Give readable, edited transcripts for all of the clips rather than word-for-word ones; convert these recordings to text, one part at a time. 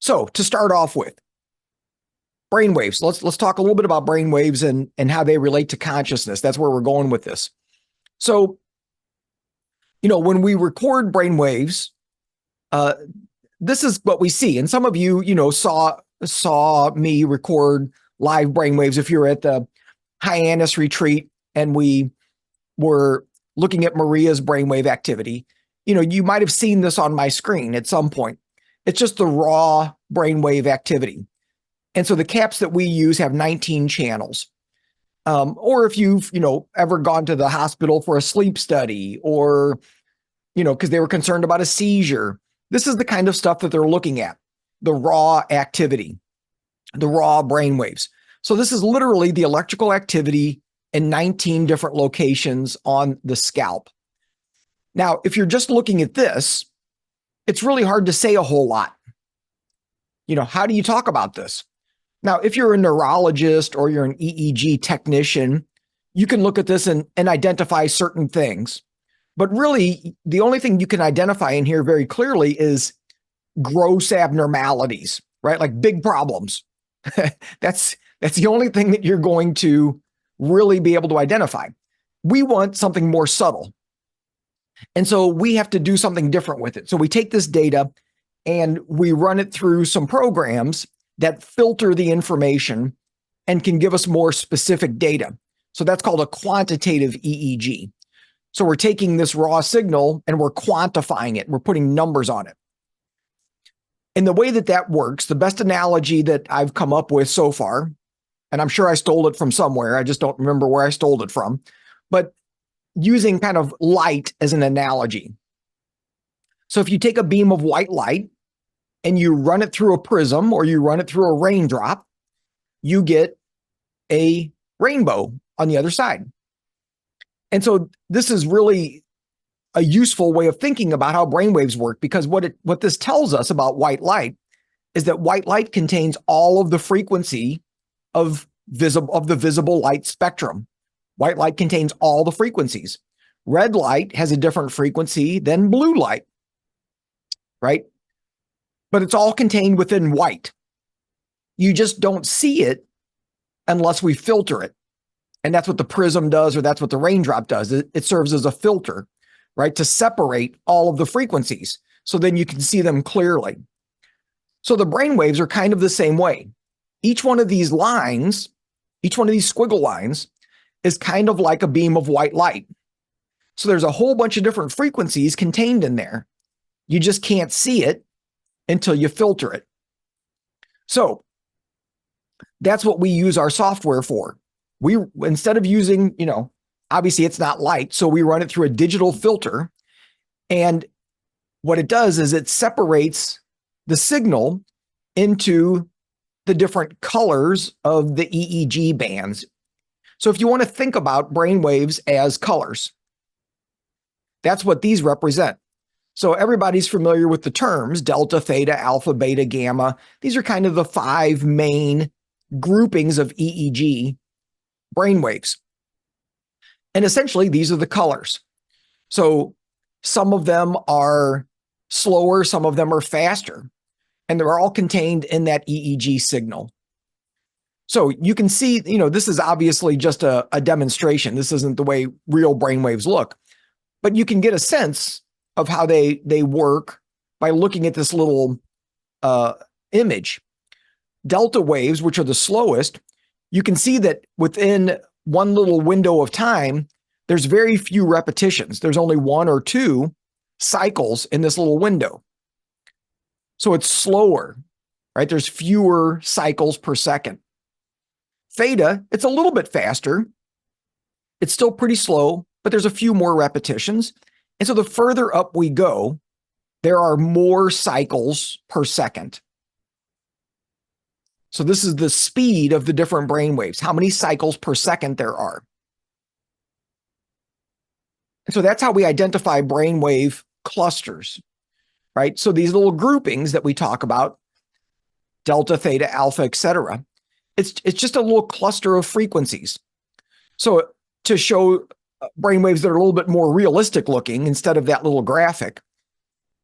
So to start off with, brainwaves. Let's talk a little bit about brainwaves and how they relate to consciousness. That's where we're going with this. So, when we record brainwaves, this is what we see. And some of you, saw me record live brainwaves if you're at the Hyannis retreat and we were looking at Maria's brainwave activity. You might have seen this on my screen at some point. It's just the raw brainwave activity. And so the caps that we use have 19 channels. Or if you've, ever gone to the hospital for a sleep study or, because they were concerned about a seizure, this is the kind of stuff that they're looking at, the raw activity, the raw brainwaves. So this is literally the electrical activity in 19 different locations on the scalp. Now, if you're just looking at this, it's really hard to say a whole lot. How do you talk about this? Now, if you're a neurologist or you're an EEG technician, you can look at this and identify certain things. But really, the only thing you can identify in here very clearly is gross abnormalities, right? Like big problems. That's the only thing that you're going to really be able to identify. We want something more subtle. And so we have to do something different with it. So we take this data and we run it through some programs that filter the information and can give us more specific data. So that's called a quantitative EEG. So we're taking this raw signal and we're quantifying it. We're putting numbers on it. And the way that works, the best analogy that I've come up with so far, and I'm sure I stole it from somewhere, I just don't remember where I stole it from, but using kind of light as an analogy. So if you take a beam of white light and you run it through a prism or you run it through a raindrop, you get a rainbow on the other side. And so this is really a useful way of thinking about how brainwaves work, because what this tells us about white light is that white light contains all of the frequency of the visible light spectrum. White light contains all the frequencies. Red light has a different frequency than blue light, right? But it's all contained within white. You just don't see it unless we filter it. And that's what the prism does, or that's what the raindrop does. It serves as a filter, right, to separate all of the frequencies. So then you can see them clearly. So the brainwaves are kind of the same way. Each one of these lines, each one of these squiggle lines is kind of like a beam of white light. So there's a whole bunch of different frequencies contained in there. You just can't see it until you filter it. So that's what we use our software for. We, instead of using, obviously it's not light, so we run it through a digital filter. And what it does is it separates the signal into the different colors of the EEG bands. So if you want to think about brainwaves as colors, that's what these represent. So everybody's familiar with the terms delta, theta, alpha, beta, gamma. These are kind of the 5 main groupings of EEG brainwaves. And essentially, these are the colors. So some of them are slower, some of them are faster, and they're all contained in that EEG signal. So you can see, this is obviously just a demonstration. This isn't the way real brainwaves look, but you can get a sense of how they work by looking at this little image. Delta waves, which are the slowest, you can see that within one little window of time, there's very few repetitions. There's only 1 or 2 cycles in this little window. So it's slower, right? There's fewer cycles per second. Theta, it's a little bit faster. It's still pretty slow, but there's a few more repetitions. And so the further up we go, there are more cycles per second. So this is the speed of the different brain waves, how many cycles per second there are. And so that's how we identify brainwave clusters, right? So these little groupings that we talk about, delta, theta, alpha, et cetera, it's just a little cluster of frequencies. So to show brainwaves that are a little bit more realistic looking instead of that little graphic,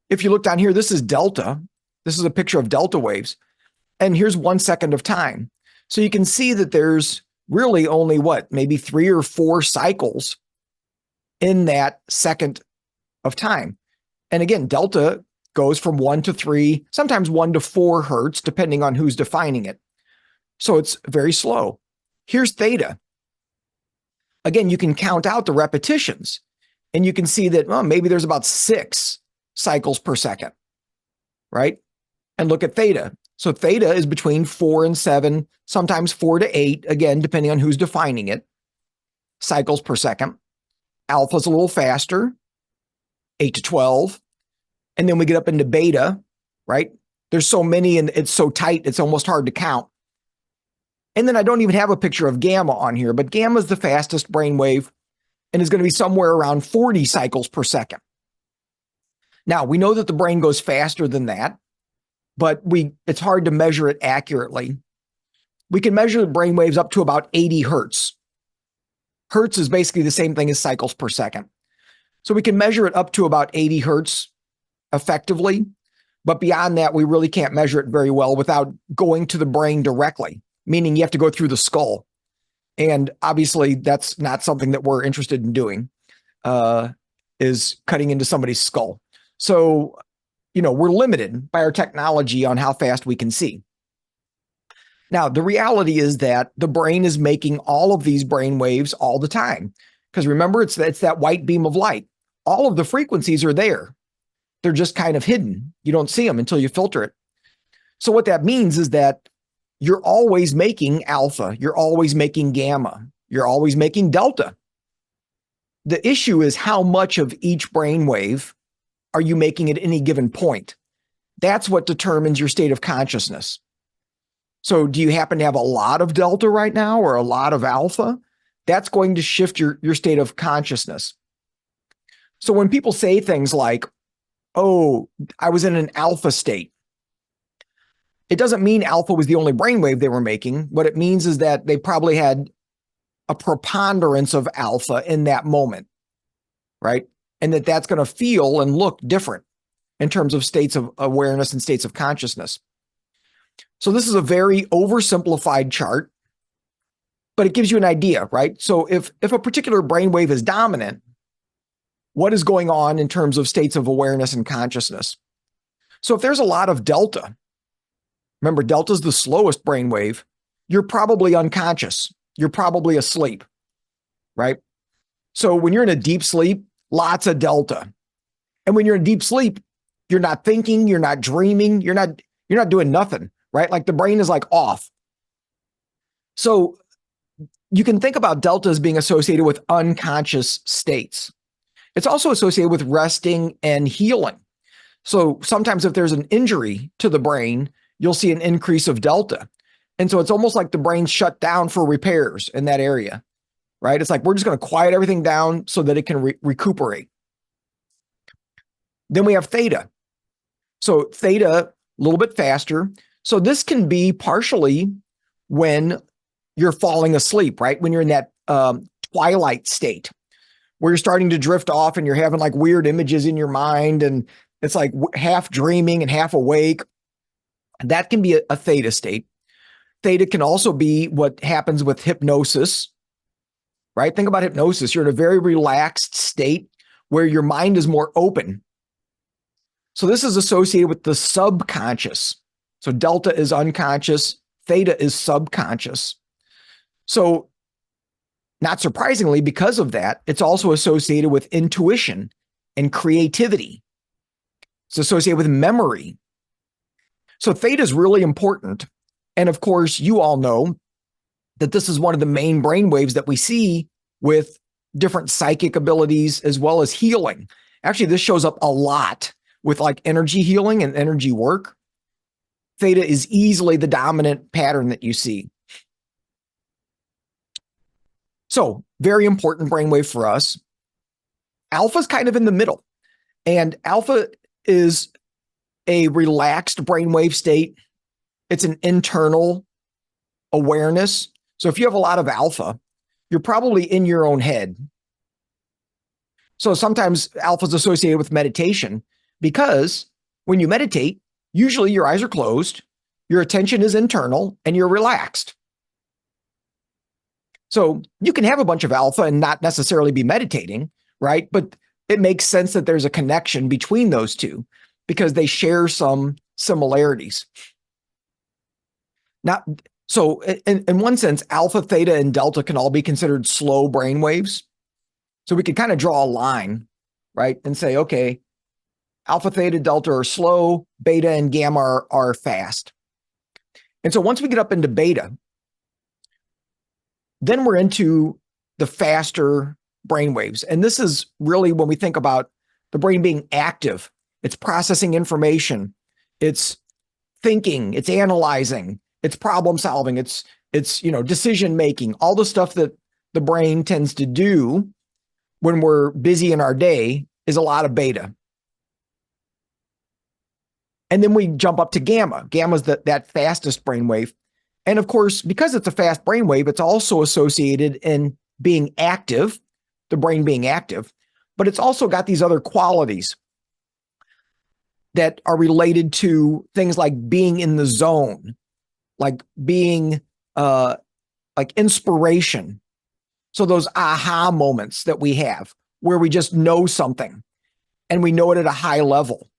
if you look down here, this is delta. This is a picture of delta waves. And here's 1 second of time. So you can see that there's really only maybe 3 or 4 cycles in that second of time. And again, delta goes from 1 to 3, sometimes 1 to 4 hertz, depending on who's defining it. So it's very slow. Here's theta. Again, you can count out the repetitions and you can see that maybe there's about 6 cycles per second, right? And look at theta. So theta is between 4 and 7, sometimes 4 to 8, again, depending on who's defining it, cycles per second. Alpha is a little faster, 8 to 12. And then we get up into beta, right? There's so many and it's so tight, it's almost hard to count. And then I don't even have a picture of gamma on here, but gamma is the fastest brainwave and is going to be somewhere around 40 cycles per second. Now, we know that the brain goes faster than that, but it's hard to measure it accurately. We can measure the brain waves up to about 80 hertz. Hertz is basically the same thing as cycles per second. So we can measure it up to about 80 hertz effectively, but beyond that, we really can't measure it very well without going to the brain directly, meaning you have to go through the skull. And obviously, that's not something that we're interested in doing, is cutting into somebody's skull. So, we're limited by our technology on how fast we can see. Now, the reality is that the brain is making all of these brain waves all the time. Because remember, it's that white beam of light. All of the frequencies are there. They're just kind of hidden. You don't see them until you filter it. So what that means is that you're always making alpha. You're always making gamma. You're always making delta. The issue is how much of each brain wave are you making at any given point? That's what determines your state of consciousness. So do you happen to have a lot of delta right now or a lot of alpha? That's going to shift your state of consciousness. So when people say things like, oh, I was in an alpha state, it doesn't mean alpha was the only brainwave they were making. What it means is that they probably had a preponderance of alpha in that moment, right? And that's going to feel and look different in terms of states of awareness and states of consciousness. So this is a very oversimplified chart, but it gives you an idea, right? So if a particular brainwave is dominant, what is going on in terms of states of awareness and consciousness? So if there's a lot of delta, remember, delta is the slowest brainwave, you're probably unconscious. You're probably asleep, right? So when you're in a deep sleep, lots of delta. And when you're in deep sleep, you're not thinking, you're not dreaming, you're not doing nothing, right? Like the brain is like off. So you can think about delta as being associated with unconscious states. It's also associated with resting and healing. So sometimes if there's an injury to the brain, you'll see an increase of delta. And so it's almost like the brain's shut down for repairs in that area, right? It's like, we're just going to quiet everything down so that it can recuperate. Then we have theta. So theta, a little bit faster. So this can be partially when you're falling asleep, right? When you're in that twilight state where you're starting to drift off and you're having like weird images in your mind and it's like half dreaming and half awake. That can be a theta state. Theta can also be what happens with hypnosis, right? Think about hypnosis. You're in a very relaxed state where your mind is more open. So this is associated with the subconscious. So delta is unconscious, theta is subconscious. So not surprisingly, because of that, it's also associated with intuition and creativity. It's associated with memory. So theta is really important. And of course, you all know that this is one of the main brain waves that we see with different psychic abilities as well as healing. Actually, this shows up a lot with like energy healing and energy work. Theta is easily the dominant pattern that you see. So very important brainwave for us. Alpha is kind of in the middle, and alpha is a relaxed brainwave state. It's an internal awareness. So if you have a lot of alpha, you're probably in your own head. So sometimes alpha is associated with meditation because when you meditate, Usually your eyes are closed, your attention is internal, and you're relaxed. So you can have a bunch of alpha and not necessarily be meditating, right? But it makes sense that there's a connection between those two because they share some similarities. Now, so in one sense, alpha, theta, and delta can all be considered slow brain waves. So we could kind of draw a line, right? And say, okay, alpha, theta, delta are slow, beta and gamma are fast. And so once we get up into beta, then we're into the faster brain waves. And this is really when we think about the brain being active. It's processing information. It's thinking, it's analyzing, it's problem solving, it's decision making, all the stuff that the brain tends to do when we're busy in our day is a lot of beta. And then we jump up to gamma. Gamma is that fastest brainwave. And of course, because it's a fast brainwave, it's also associated in being active, the brain being active, but it's also got these other qualities that are related to things like being in the zone, like being like inspiration. So those aha moments that we have where we just know something and we know it at a high level.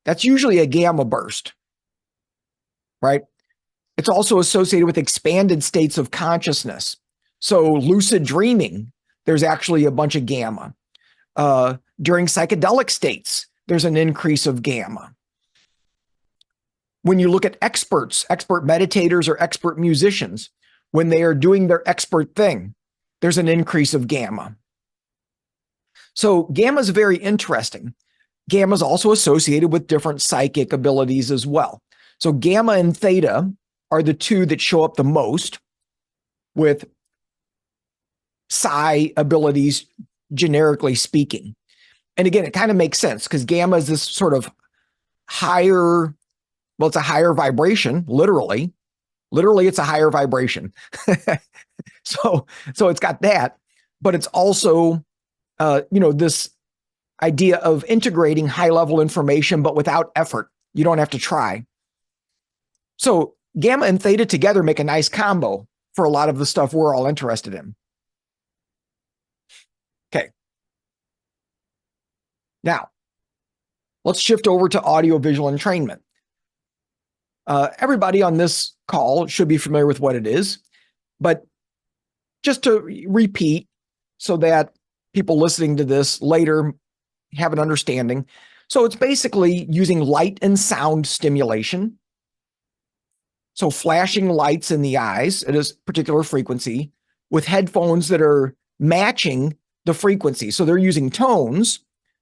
That's usually a gamma burst, right? It's also associated with expanded states of consciousness. So lucid dreaming, there's actually a bunch of gamma. During psychedelic states, there's an increase of gamma. When you look at experts, expert meditators or expert musicians, when they are doing their expert thing, there's an increase of gamma. So gamma is very interesting. Gamma is also associated with different psychic abilities as well. So gamma and theta are the two that show up the most with psi abilities, generically speaking. And again, it kind of makes sense because gamma is this sort of higher, well, it's a higher vibration, literally. Literally, it's a higher vibration. So it's got that, but it's also, this idea of integrating high-level information, but without effort. You don't have to try. So gamma and theta together make a nice combo for a lot of the stuff we're all interested in. Okay. Now, let's shift over to audiovisual entrainment. Everybody on this call should be familiar with what it is, but just to repeat so that people listening to this later have an understanding. So it's basically using light and sound stimulation. So flashing lights in the eyes at a particular frequency with headphones that are matching the frequency. So they're using tones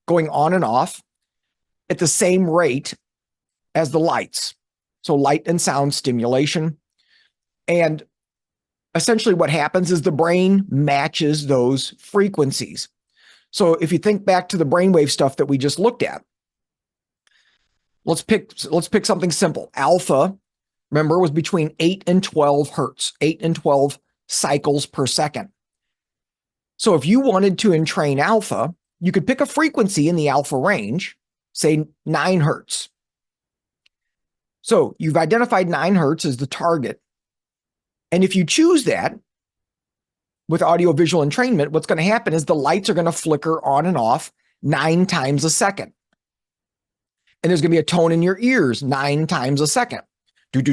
going on and off at the same rate as the lights. So light and sound stimulation. And essentially what happens is the brain matches those frequencies. So if you think back to the brainwave stuff that we just looked at, let's pick something simple. Alpha, remember, was between 8 and 12 hertz, 8 and 12 cycles per second. So if you wanted to entrain alpha, you could pick a frequency in the alpha range, say 9 hertz. So you've identified 9 hertz as the target. And if you choose that with audiovisual entrainment, what's going to happen is the lights are going to flicker on and off 9 times a second. And there's going to be a tone in your ears 9 times a second. And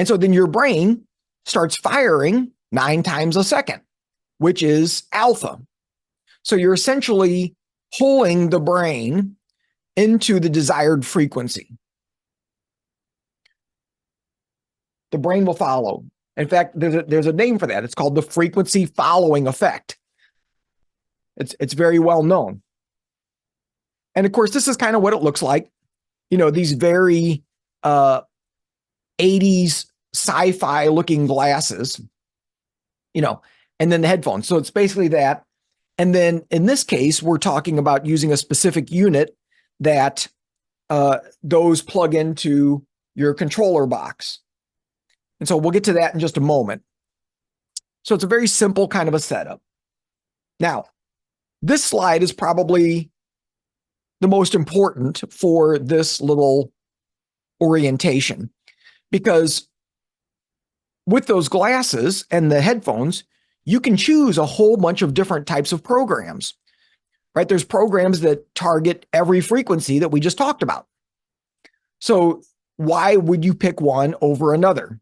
so then your brain starts firing 9 times a second, which is alpha. So you're essentially pulling the brain into the desired frequency. The brain will follow. In fact, there's a name for that. It's called the frequency following effect. It's very well known. And of course, this is kind of what it looks like. These very 80s sci-fi looking glasses, and then the headphones. So it's basically that. And then in this case, we're talking about using a specific unit that those plug into your controller box. And so we'll get to that in just a moment. So it's a very simple kind of a setup. Now, this slide is probably the most important for this little orientation, because with those glasses and the headphones, you can choose a whole bunch of different types of programs, right? There's programs that target every frequency that we just talked about. So why would you pick one over another?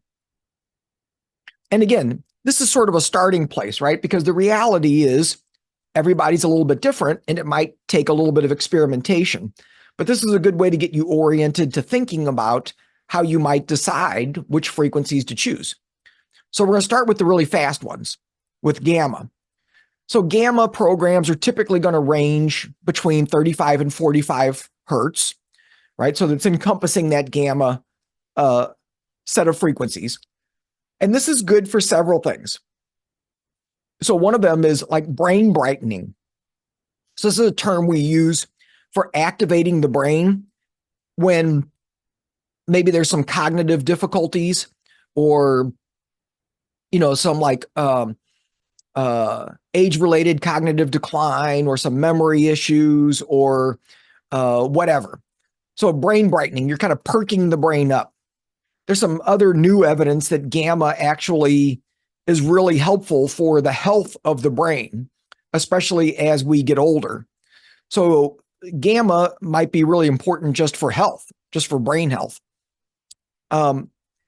And again, this is sort of a starting place, right? Because the reality is everybody's a little bit different and it might take a little bit of experimentation. But this is a good way to get you oriented to thinking about how you might decide which frequencies to choose. So we're going to start with the really fast ones, with gamma. So gamma programs are typically going to range between 35 and 45 hertz, right? So that's encompassing that gamma set of frequencies. And this is good for several things. So one of them is like brain brightening. So this is a term we use for activating the brain when maybe there's some cognitive difficulties, or, you know, some like age-related cognitive decline, or some memory issues, or whatever. So brain brightening, you're kind of perking the brain up. There's some other new evidence that gamma actually is really helpful for the health of the brain, especially as we get older. So gamma might be really important just for health, just for brain health.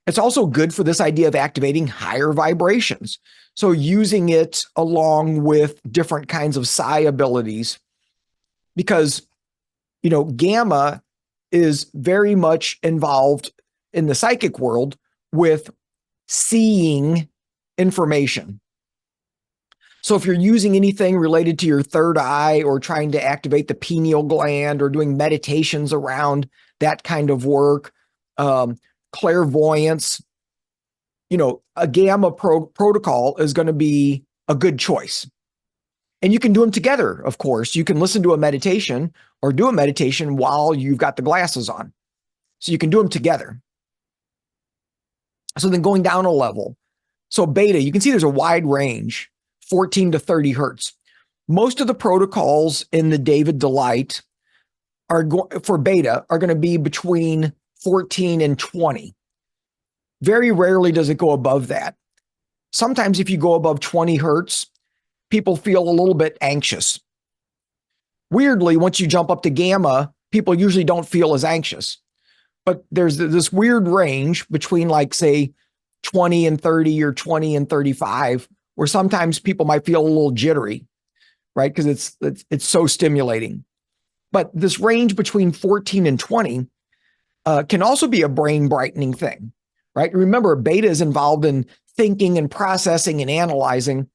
It's also good for this idea of activating higher vibrations. So using it along with different kinds of psi abilities, because, you know, gamma is very much involved in the psychic world with seeing information. So if you're using anything related to your third eye, or trying to activate the pineal gland, or doing meditations around that kind of work, clairvoyance, you know, a gamma protocol is going to be a good choice. And you can do them together, of course. You can listen to a meditation or do a meditation while you've got the glasses on. So you can do them together. So then going down a level. So beta, you can see there's a wide range, 14 to 30 hertz. Most of the protocols in the David Delight for beta are going to be between 14 and 20. Very rarely does it go above that. Sometimes if you go above 20 hertz, people feel a little bit anxious. Weirdly, once you jump up to gamma, people usually don't feel as anxious. But there's this weird range between, like, say, 20 and 30 or 20 and 35, where sometimes people might feel a little jittery, right? Because it's so stimulating. But this range between 14 and 20 can also be a brain brightening thing, right? Remember, beta is involved in thinking and processing and analyzing.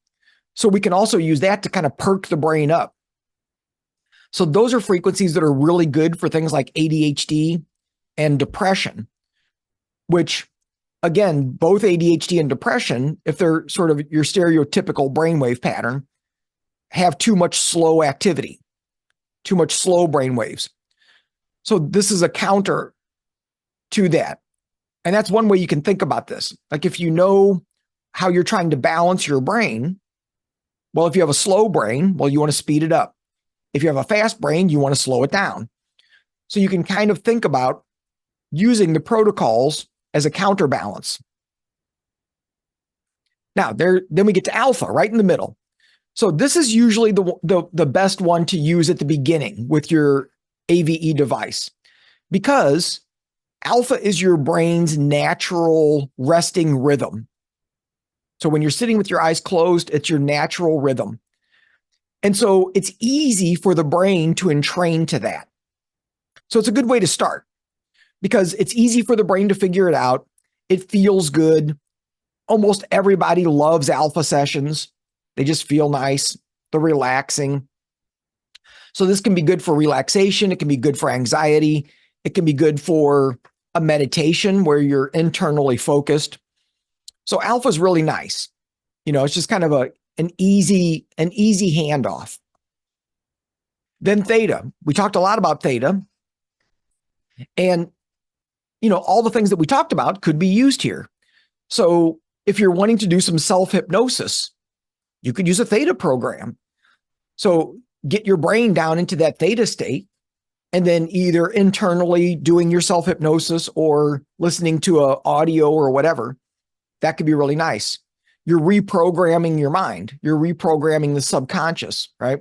So we can also use that to kind of perk the brain up. So those are frequencies that are really good for things like ADHD and depression, which, again, both ADHD and depression, if they're sort of your stereotypical brainwave pattern, have too much slow activity, too much slow brain waves. So this is a counter to that. And that's one way you can think about this. Like, if you know how you're trying to balance your brain, well, if you have a slow brain, well, you want to speed it up. If you have a fast brain, you want to slow it down. So you can kind of think about using the protocols as a counterbalance. Now, then we get to alpha, right in the middle. So this is usually the best one to use at the beginning with your AVE device, because alpha is your brain's natural resting rhythm. So when you're sitting with your eyes closed, it's your natural rhythm. And so it's easy for the brain to entrain to that. So it's a good way to start, because it's easy for the brain to figure it out. It feels good. Almost everybody loves alpha sessions. They just feel nice. They're relaxing. So this can be good for relaxation. It can be good for anxiety. It can be good for a meditation where you're internally focused. So alpha is really nice. You know, it's just kind of an easy handoff. Then theta. We talked a lot about theta. And, you know, all the things that we talked about could be used here. So if you're wanting to do some self-hypnosis, you could use a theta program. So get your brain down into that theta state and then either internally doing your self-hypnosis or listening to a audio or whatever, that could be really nice. You're reprogramming your mind. You're reprogramming the subconscious, right?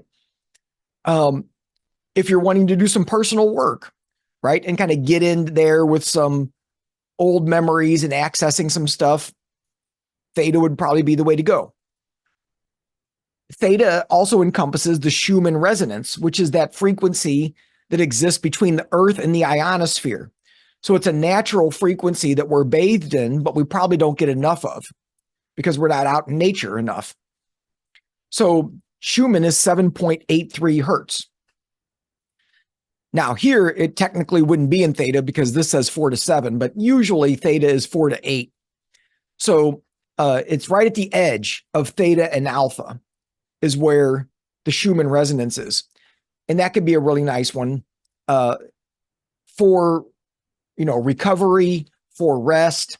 If you're wanting to do some personal work, right, and kind of get in there with some old memories and accessing some stuff, theta would probably be the way to go. Theta also encompasses the Schumann resonance, which is that frequency that exists between the Earth and the ionosphere. So it's a natural frequency that we're bathed in, but we probably don't get enough of because we're not out in nature enough. So Schumann is 7.83 hertz. Now here, it technically wouldn't be in theta because this says 4 to 7, but usually theta is 4 to 8. So it's right at the edge of theta and alpha is where the Schumann resonance is. And that could be a really nice one for, recovery, for rest,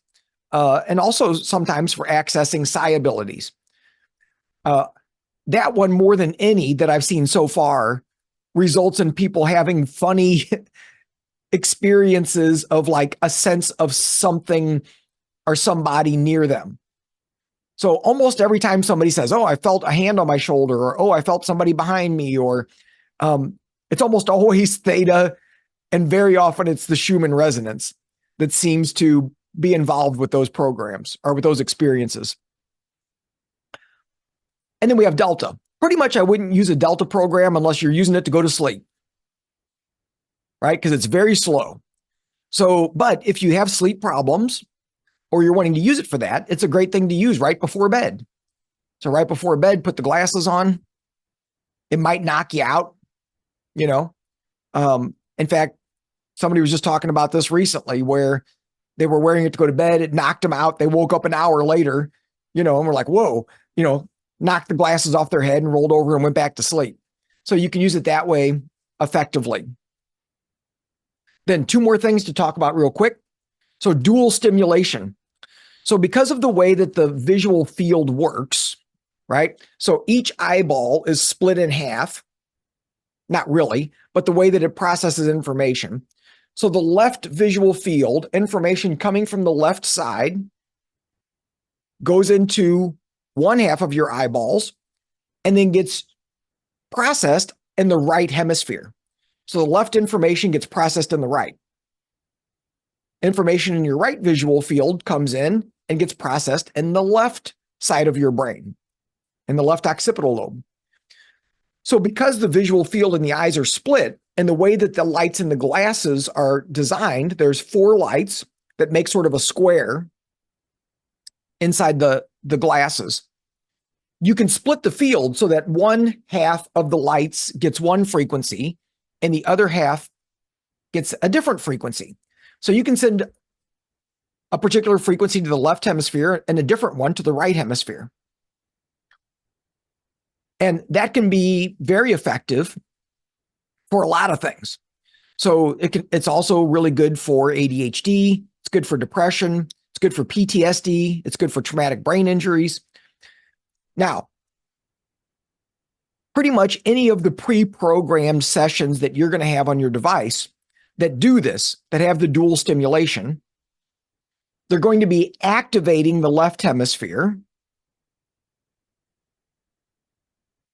and also sometimes for accessing psi abilities. That one, more than any that I've seen so far, results in people having funny experiences of like a sense of something or somebody near them. So almost every time somebody says, oh, I felt a hand on my shoulder, or, oh, I felt somebody behind me, or it's almost always theta. And very often it's the Schumann resonance that seems to be involved with those programs or with those experiences. And then we have delta. Pretty much I wouldn't use a delta program unless you're using it to go to sleep, right? Because it's very slow. So, but if you have sleep problems or you're wanting to use it for that, it's a great thing to use right before bed. So right before bed, put the glasses on. It might knock you out, In fact, somebody was just talking about this recently where they were wearing it to go to bed. It knocked them out. They woke up an hour later, and we're like, whoa, knocked the glasses off their head and rolled over and went back to sleep. So you can use it that way effectively. Then 2 more things to talk about real quick. So dual stimulation. So because of the way that the visual field works, right? So each eyeball is split in half. Not really, but the way that it processes information. So the left visual field, information coming from the left side, goes into one half of your eyeballs and then gets processed in the right hemisphere. So the left information gets processed in the right. Information in your right visual field comes in and gets processed in the left side of your brain, in the left occipital lobe. So because the visual field in the eyes are split and the way that the lights in the glasses are designed, there's 4 lights that make sort of a square inside the glasses. You can split the field so that one half of the lights gets one frequency and the other half gets a different frequency. So you can send a particular frequency to the left hemisphere and a different one to the right hemisphere. And that can be very effective for a lot of things. So it's also really good for ADHD. It's good for depression. It's good for PTSD. It's good for traumatic brain injuries. Now, pretty much any of the pre-programmed sessions that you're going to have on your device that do this, that have the dual stimulation, they're going to be activating the left hemisphere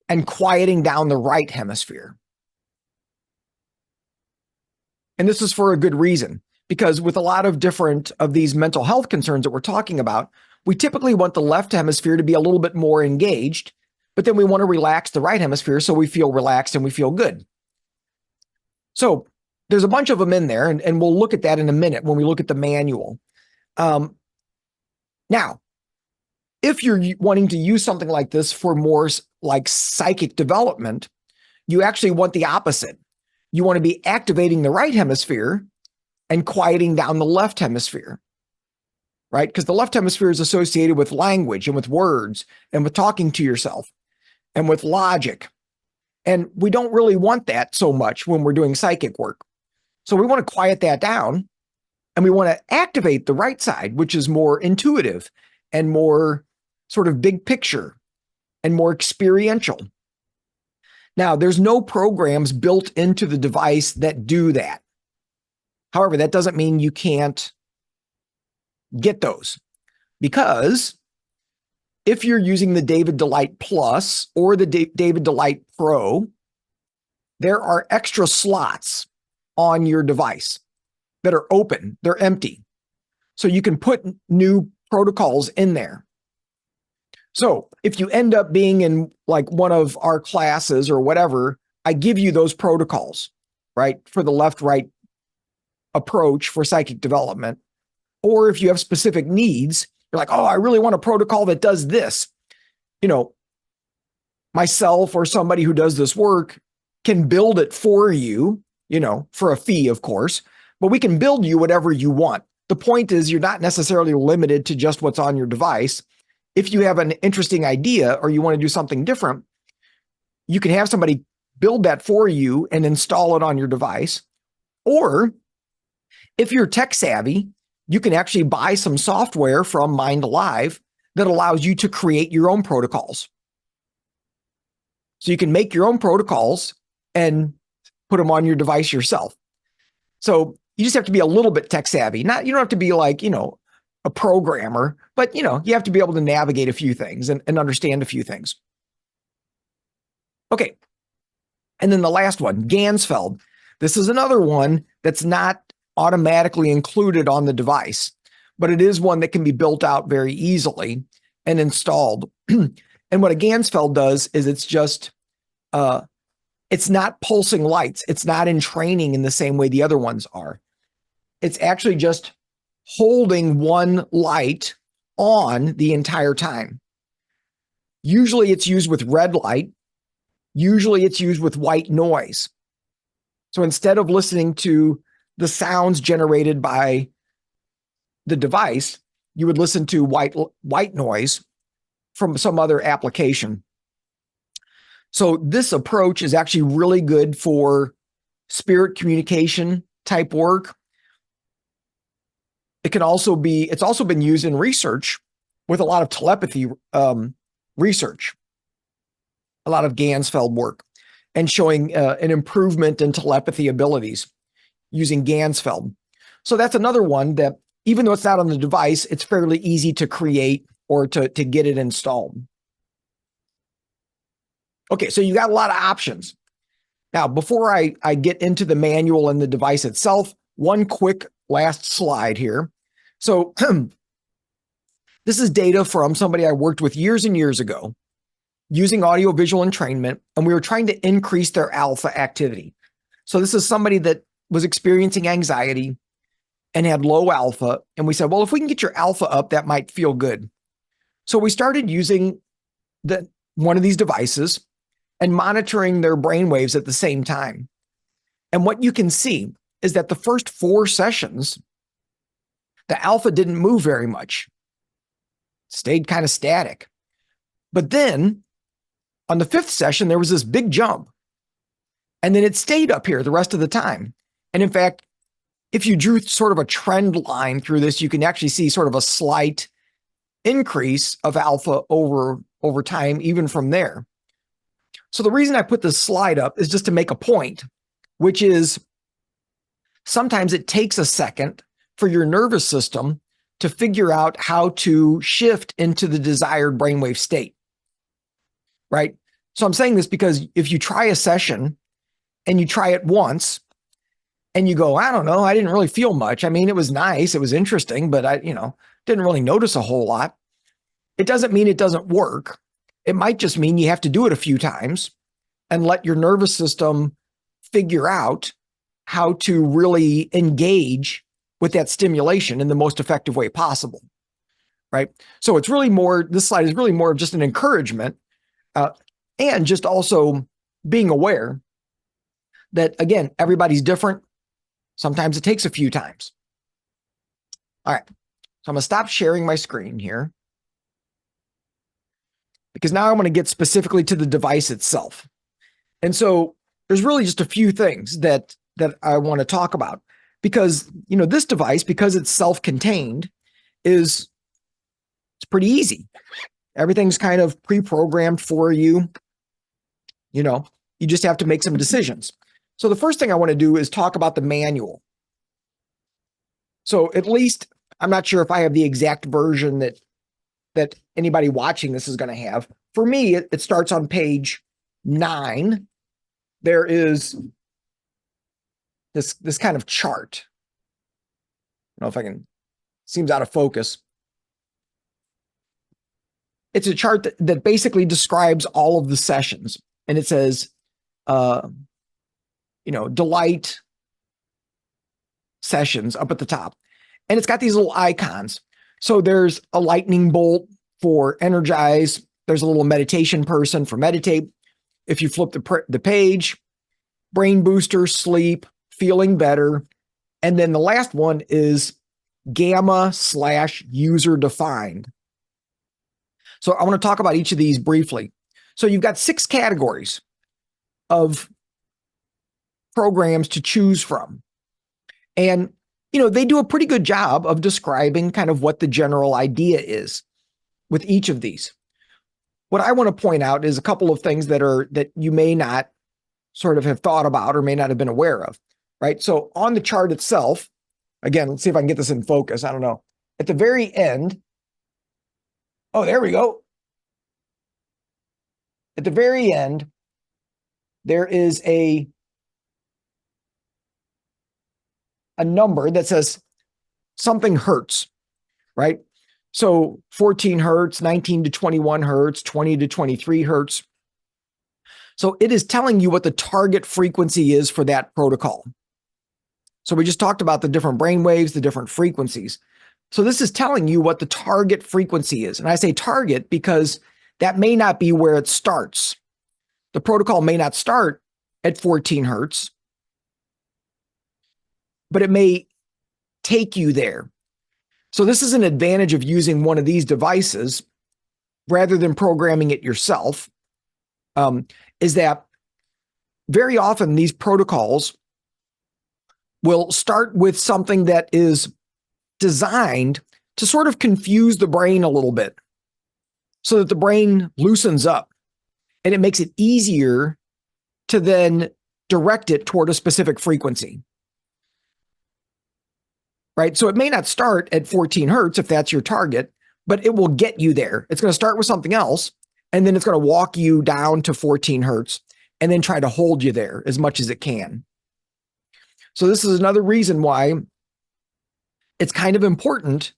and quieting down the right hemisphere. And this is for a good reason, because with a lot of different of these mental health concerns that we're talking about, we typically want the left hemisphere to be a little bit more engaged, but then we want to relax the right hemisphere so we feel relaxed and we feel good. So there's a bunch of them in there, and we'll look at that in a minute when we look at the manual. Now, if you're wanting to use something like this for more like psychic development, you actually want the opposite. You want to be activating the right hemisphere and quieting down the left hemisphere, right? Because the left hemisphere is associated with language and with words and with talking to yourself and with logic. And we don't really want that so much when we're doing psychic work. So we want to quiet that down and we want to activate the right side, which is more intuitive and more sort of big picture and more experiential. Now, there's no programs built into the device that do that. However, that doesn't mean you can't get those, because if you're using the David Delight Plus or the David Delight Pro, there are extra slots on your device that are open. They're empty. So you can put new protocols in there. So if you end up being in like one of our classes or whatever, I give you those protocols, right? For the left-right approach for psychic development. Or if you have specific needs, you're like, oh, I really want a protocol that does this. You know, myself or somebody who does this work can build it for you, you know, for a fee, of course, but we can build you whatever you want. The point is you're not necessarily limited to just what's on your device. If you have an interesting idea or you want to do something different, you can have somebody build that for you and install it on your device. Or if you're tech savvy, you can actually buy some software from Mind Alive that allows you to create your own protocols. So you can make your own protocols and put them on your device yourself. So you just have to be a little bit tech savvy. You don't have to be like, you know, a programmer, but you know, you have to be able to navigate a few things and understand a few things. Okay. And then the last one, Ganzfeld. This is another one that's not automatically included on the device, but it is one that can be built out very easily and installed. And what a Ganzfeld does is it's just, it's not pulsing lights. It's not entraining in the same way the other ones are. It's actually just holding one light on the entire time. Usually it's used with red light. Usually it's used with white noise. So instead of listening to the sounds generated by the device, you would listen to white noise from some other application. So this approach is actually really good for spirit communication type work. It can also be, it's also been used in research with a lot of telepathy research, a lot of Ganzfeld work, and showing an improvement in telepathy abilities using Ganzfeld. So that's another one that, even though it's not on the device, it's fairly easy to create or to get it installed. Okay, so you got a lot of options. Now, before I get into the manual and the device itself, one quick last slide here. So this is data from somebody I worked with years and years ago using audiovisual entrainment, and we were trying to increase their alpha activity. So this is somebody that was experiencing anxiety and had low alpha. And we said, well, if we can get your alpha up, that might feel good. So we started using one of these devices and monitoring their brain waves at the same time. And what you can see is that the first 4 sessions, the alpha didn't move very much. It stayed kind of static. But then on the 5th session, there was this big jump. And then it stayed up here the rest of the time. And in fact, if you drew sort of a trend line through this, you can actually see sort of a slight increase of alpha over time, even from there. So the reason I put this slide up is just to make a point, which is sometimes it takes a second for your nervous system to figure out how to shift into the desired brainwave state, right? So I'm saying this because if you try a session and you try it once and you go, I don't know, I didn't really feel much. I mean, it was nice, it was interesting, but I, didn't really notice a whole lot. It doesn't mean it doesn't work. It might just mean you have to do it a few times and let your nervous system figure out how to really engage with that stimulation in the most effective way possible, right? So it's really more, this slide is really more of just an encouragement and just also being aware that, again, everybody's different. Sometimes it takes a few times. All right, so I'm gonna stop sharing my screen here because now I'm going to get specifically to the device itself. And so there's really just a few things that I want to talk about because, this device, because it's self-contained, it's pretty easy. Everything's kind of pre-programmed for you. You just have to make some decisions. So the first thing I want to do is talk about the manual. So at least, I'm not sure if I have the exact version that anybody watching this is going to have. For me, it starts on page 9. There is this kind of chart. I don't know if I can, seems out of focus. It's a chart that basically describes all of the sessions. And it says, delight sessions up at the top. And it's got these little icons. So there's a lightning bolt for energize. There's a little meditation person for meditate. If you flip the page, brain booster, sleep, feeling better. And then the last one is gamma/user defined. So I want to talk about each of these briefly. So you've got 6 categories of programs to choose from. And, they do a pretty good job of describing kind of what the general idea is with each of these. What I want to point out is a couple of things that you may not sort of have thought about or may not have been aware of, right? So on the chart itself, again, let's see if I can get this in focus. I don't know. At the very end, oh, there we go. At the very end, there is a number that says something hertz, right? So 14 hertz, 19 to 21 hertz, 20 to 23 hertz. So it is telling you what the target frequency is for that protocol. So we just talked about the different brain waves, the different frequencies. So this is telling you what the target frequency is. And I say target because that may not be where it starts. The protocol may not start at 14 hertz, but it may take you there. So this is an advantage of using one of these devices rather than programming it yourself, is that very often these protocols will start with something that is designed to sort of confuse the brain a little bit so that the brain loosens up and it makes it easier to then direct it toward a specific frequency. Right? So it may not start at 14 hertz if that's your target, but it will get you there. It's going to start with something else, and then it's going to walk you down to 14 hertz and then try to hold you there as much as it can. So this is another reason why it's kind of important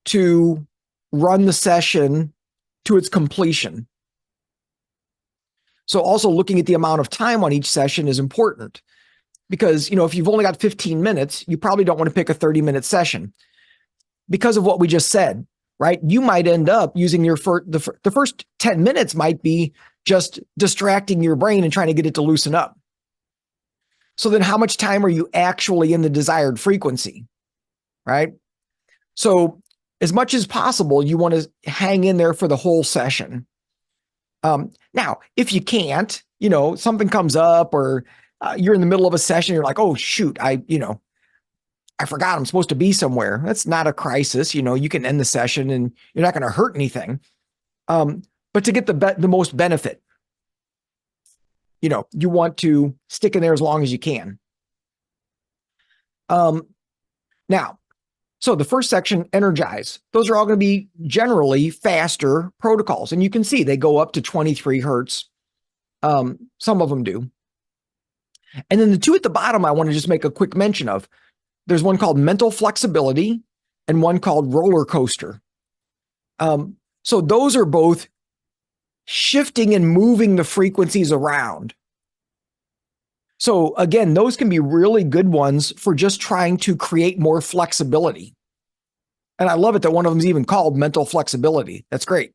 to run the session to its completion. So also looking at the amount of time on each session is important. Because, if you've only got 15 minutes, you probably don't want to pick a 30-minute session because of what we just said, right? You might end up using the first 10 minutes might be just distracting your brain and trying to get it to loosen up. So then how much time are you actually in the desired frequency, right? So as much as possible, you want to hang in there for the whole session. Now, if you can't, something comes up or you're in the middle of a session, you're like, oh, shoot, I forgot I'm supposed to be somewhere. That's not a crisis. You can end the session and you're not going to hurt anything. But to get the most benefit, you want to stick in there as long as you can. Now, so the first section, energize. Those are all going to be generally faster protocols. And you can see they go up to 23 hertz. Some of them do. And then the 2 at the bottom, I want to just make a quick mention of. There's one called mental flexibility and one called roller coaster. So those are both shifting and moving the frequencies around. So again, those can be really good ones for just trying to create more flexibility. And I love it that one of them is even called mental flexibility. That's great.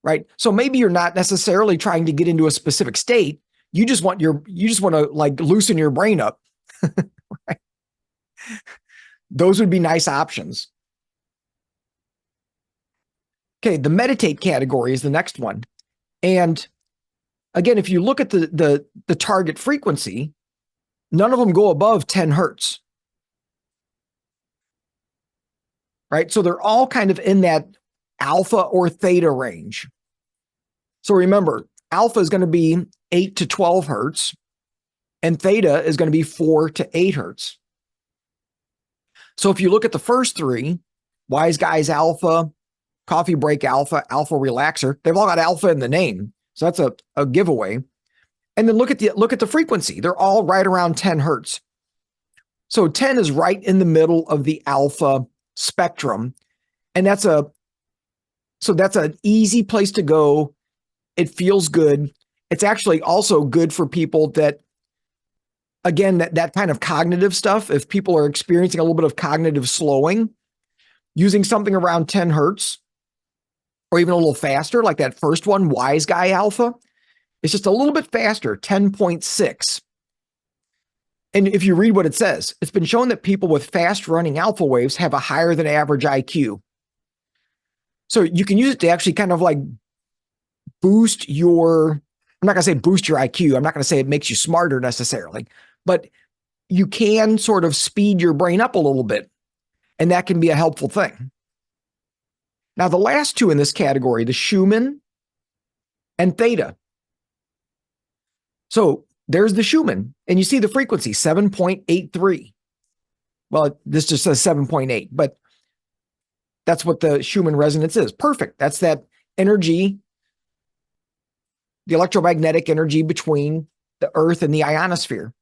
Right? So maybe you're not necessarily trying to get into a specific state. You just want to like loosen your brain up. Right? Those would be nice options. Okay, the meditate category is the next one. And again, if you look at the target frequency, none of them go above 10 hertz. Right? So they're all kind of in that alpha or theta range. So remember, alpha is going to be 8 to 12 hertz, and theta is going to be 4 to 8 hertz. So if you look at the first three, Wise Guys Alpha, Coffee Break Alpha, Alpha Relaxer, they've all got alpha in the name. So that's a giveaway. And then look at the frequency. They're all right around 10 hertz. So 10 is right in the middle of the alpha spectrum. And that's an easy place to go. It feels good. It's actually also good for people that, again, that kind of cognitive stuff. If people are experiencing a little bit of cognitive slowing, using something around 10 hertz or even a little faster, like that first one, Wise Guy Alpha, it's just a little bit faster, 10.6. And if you read what it says, it's been shown that people with fast running alpha waves have a higher than average IQ. So you can use it to actually kind of like boost your, I'm not going to say boost your IQ. I'm not going to say it makes you smarter necessarily, but you can sort of speed your brain up a little bit. And that can be a helpful thing. Now, the last two in this category, the Schumann and theta. So there's the Schumann, and you see the frequency, 7.83. Well, this just says 7.8, but that's what the Schumann resonance is. Perfect. That's that energy, the electromagnetic energy between the Earth and the ionosphere.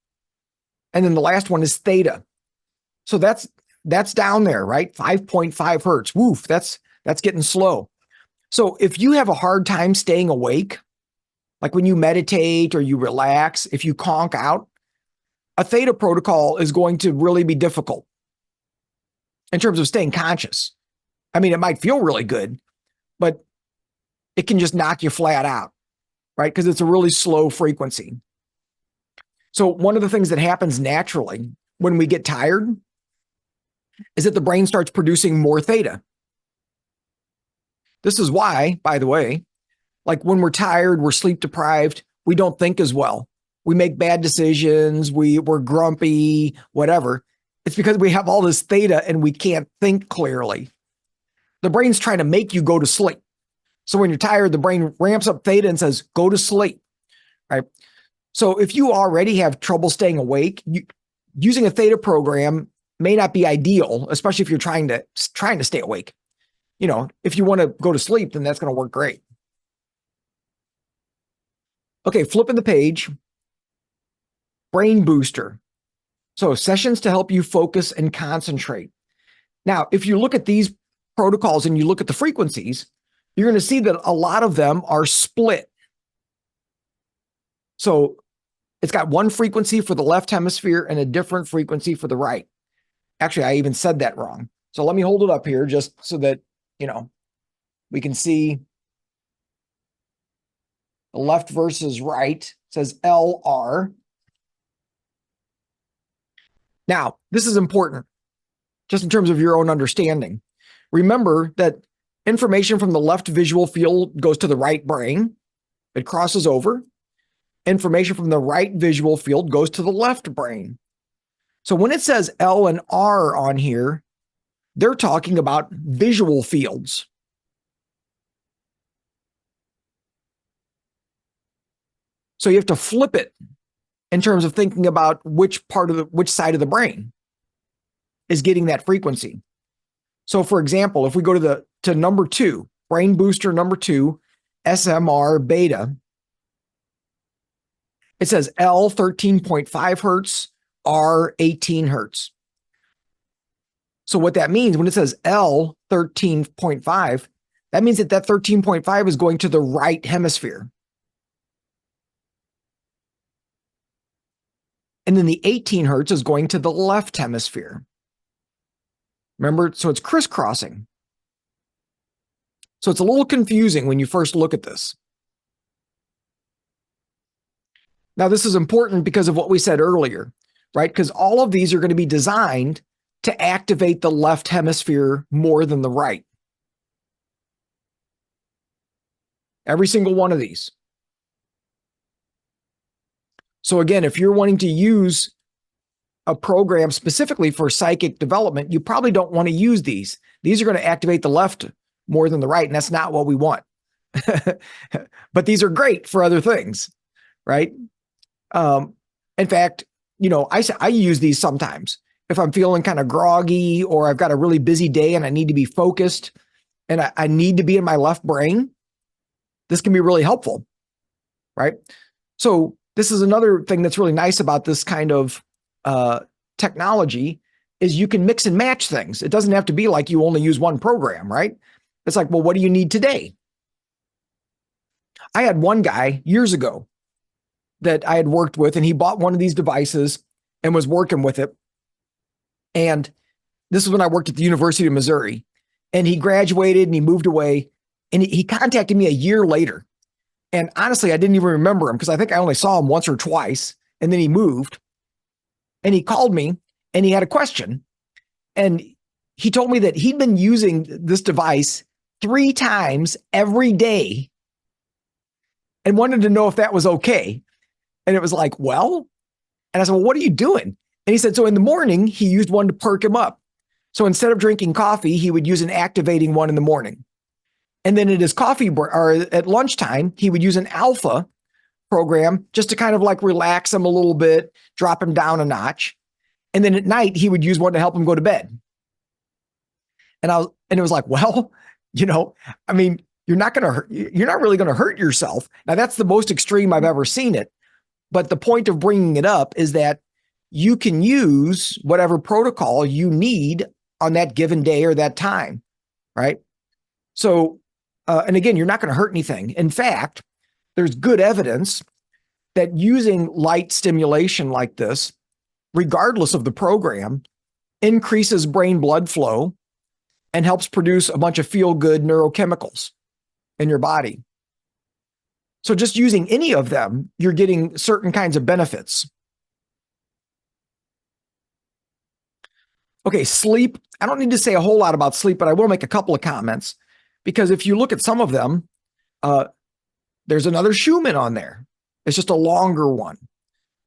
And then the last one is theta. So that's down there, right? 5.5 hertz. Woof, that's getting slow. So if you have a hard time staying awake, like when you meditate or you relax, if you conk out, a theta protocol is going to really be difficult in terms of staying conscious. I mean, it might feel really good, but it can just knock you flat out, right? Because it's a really slow frequency. So one of the things that happens naturally when we get tired is that the brain starts producing more theta. This is why, by the way, like when we're tired, we're sleep deprived, we don't think as well. We make bad decisions, we're grumpy, whatever. It's because we have all this theta and we can't think clearly. The brain's trying to make you go to sleep. So when you're tired, the brain ramps up theta and says, go to sleep, right? So if you already have trouble staying awake, using a theta program may not be ideal, especially if you're trying to stay awake. You know, if you want to go to sleep, then that's going to work great. Okay, flipping the page, brain booster. So sessions to help you focus and concentrate. Now, if you look at these protocols and you look at the frequencies, you're going to see that a lot of them are split. So it's got one frequency for the left hemisphere and a different frequency for the right. Actually, I even said that wrong. So let me hold it up here just so that, you know, we can see the left versus right. It says LR. Now, this is important just in terms of your own understanding. Remember that information from the left visual field goes to the right brain. It crosses over. Information from the right visual field goes to the left brain. So when it says L and R on here, they're talking about visual fields. So you have to flip it in terms of thinking about which side of the brain is getting that frequency. So for example, if we go to number 2, brain booster number 2, SMR beta, it says L 13.5 hertz, R 18 hertz. So what that means when it says L 13.5, that means that 13.5 is going to the right hemisphere. And then the 18 hertz is going to the left hemisphere. Remember, so it's crisscrossing. So it's a little confusing when you first look at this. Now, this is important because of what we said earlier, right? Because all of these are going to be designed to activate the left hemisphere more than the right. Every single one of these. So again, if you're wanting to use a program specifically for psychic development, you probably don't want to use these. These are going to activate the left more than the right, and that's not what we want. But these are great for other things, right? Um, in fact, I use these sometimes if I'm feeling kind of groggy or I've got a really busy day and I need to be focused and I need to be in my left brain. This can be really helpful, right? So this is another thing that's really nice about this kind of technology is you can mix and match things. It doesn't have to be like you only use one program, right? It's like, well, what do you need today? I had one guy years ago that I had worked with, and he bought one of these devices and was working with it. And this is when I worked at the University of Missouri. And he graduated and he moved away. And he contacted me a year later. And honestly, I didn't even remember him because I think I only saw him once or twice. And then he moved. And he called me and he had a question. And he told me that he'd been using this device 3 times every day and wanted to know if that was okay. And it was like, well, and I said, well, what are you doing? And he said, so in the morning, he used one to perk him up. So instead of drinking coffee, he would use an activating one in the morning. And then at his coffee or at lunchtime, he would use an alpha program just to kind of like relax him a little bit, drop him down a notch. And then at night, he would use one to help him go to bed. And it was like, well, I mean, you're not really going to hurt yourself. Now that's the most extreme I've ever seen it. But the point of bringing it up is that you can use whatever protocol you need on that given day or that time, right? So, and again, you're not going to hurt anything. In fact, there's good evidence that using light stimulation like this, regardless of the program, increases brain blood flow and helps produce a bunch of feel-good neurochemicals in your body. So just using any of them, you're getting certain kinds of benefits. Okay, sleep. I don't need to say a whole lot about sleep, but I will make a couple of comments because if you look at some of them, there's another Schumann on there. It's just a longer one,